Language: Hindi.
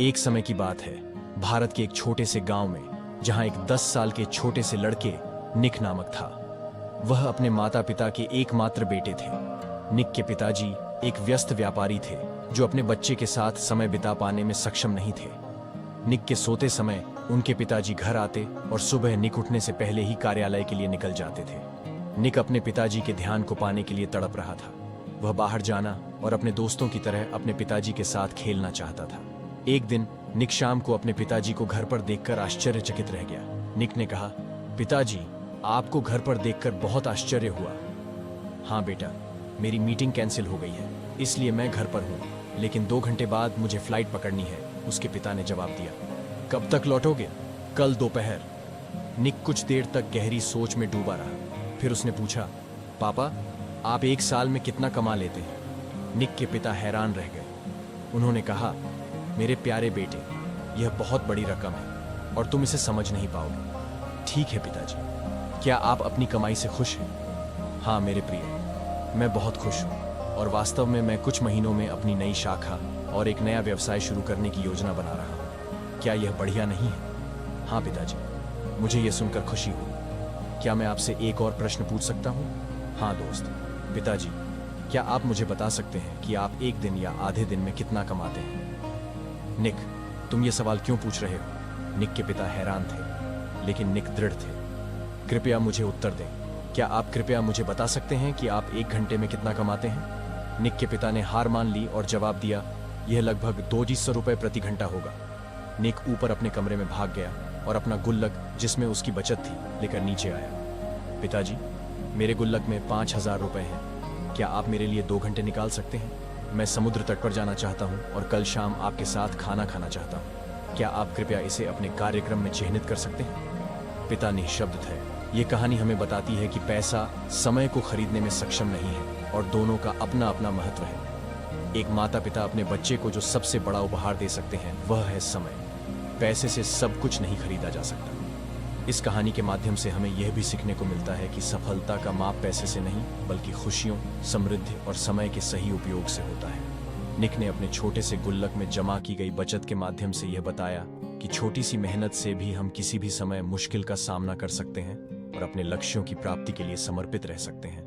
एक समय की बात है, भारत के एक छोटे से गांव में, जहां एक 10 साल के छोटे से लड़के निक नामक था। वह अपने माता पिता के एकमात्र बेटे थे। निक के पिताजी एक व्यस्त व्यापारी थे जो अपने बच्चे के साथ समय बिता पाने में सक्षम नहीं थे। निक के सोते समय उनके पिताजी घर आते और सुबह निक उठने से पहले ही कार्यालय के लिए निकल जाते थे। निक अपने पिताजी के ध्यान को पाने के लिए तड़प रहा था। वह बाहर जाना और अपने दोस्तों की तरह अपने पिताजी के साथ खेलना चाहता था। एक दिन निक शाम को अपने पिताजी को घर पर देखकर आश्चर्यचकित रह गया। निक ने कहा, पिताजी, आपको घर पर देखकर बहुत आश्चर्य हुआ। हाँ बेटा, मेरी मीटिंग कैंसिल हो गई है, इसलिए मैं घर पर हूँ, लेकिन 2 घंटे बाद मुझे फ्लाइट पकड़नी है, उसके पिता ने जवाब दिया। कब तक लौटोगे? कल दोपहर। निक कुछ देर तक गहरी सोच में डूबा रहा। फिर उसने पूछा, पापा, आप 1 साल में कितना कमा लेते हैं? निक के पिता हैरान रह गए। उन्होंने कहा, मेरे प्यारे बेटे, यह बहुत बड़ी रकम है और तुम इसे समझ नहीं पाओगे। ठीक है पिताजी, क्या आप अपनी कमाई से खुश हैं? हाँ मेरे प्रिय, मैं बहुत खुश हूँ और वास्तव में मैं कुछ महीनों में अपनी नई शाखा और एक नया व्यवसाय शुरू करने की योजना बना रहा हूँ। क्या यह बढ़िया नहीं है? हाँ पिताजी, मुझे यह सुनकर खुशी हुई। क्या मैं आपसे एक और प्रश्न पूछ सकता हूँ? हाँ दोस्त। पिताजी, क्या आप मुझे बता सकते हैं कि आप एक दिन या आधे दिन में कितना कमाते हैं? निक, तुम ये सवाल क्यों पूछ रहे हो? निक के पिता हैरान थे, लेकिन निक दृढ़ थे। कृपया मुझे उत्तर दें। क्या आप कृपया मुझे बता सकते हैं कि आप 1 घंटे में कितना कमाते हैं? निक के पिता ने हार मान ली और जवाब दिया, यह लगभग 200 रुपये प्रति घंटा होगा। निक ऊपर अपने कमरे में भाग गया और अपना गुल्लक, जिसमें उसकी बचत थी, लेकर नीचे आया। पिताजी, मेरे गुल्लक में 5000 रुपये हैं। क्या आप मेरे लिए 2 घंटे निकाल सकते हैं? मैं समुद्र तट पर जाना चाहता हूँ और कल शाम आपके साथ खाना खाना चाहता हूँ। क्या आप कृपया इसे अपने कार्यक्रम में चिह्नित कर सकते हैं? पिता निःशब्द थे। ये कहानी हमें बताती है कि पैसा समय को खरीदने में सक्षम नहीं है और दोनों का अपना अपना महत्व है। एक माता पिता अपने बच्चे को जो सबसे बड़ा उपहार दे सकते हैं वह है समय। पैसे से सब कुछ नहीं खरीदा जा सकता। इस कहानी के माध्यम से हमें यह भी सीखने को मिलता है कि सफलता का माप पैसे से नहीं, बल्कि खुशियों, समृद्धि और समय के सही उपयोग से होता है। निक ने अपने छोटे से गुल्लक में जमा की गई बचत के माध्यम से यह बताया कि छोटी सी मेहनत से भी हम किसी भी समय मुश्किल का सामना कर सकते हैं और अपने लक्ष्यों की प्राप्ति के लिए समर्पित रह सकते हैं।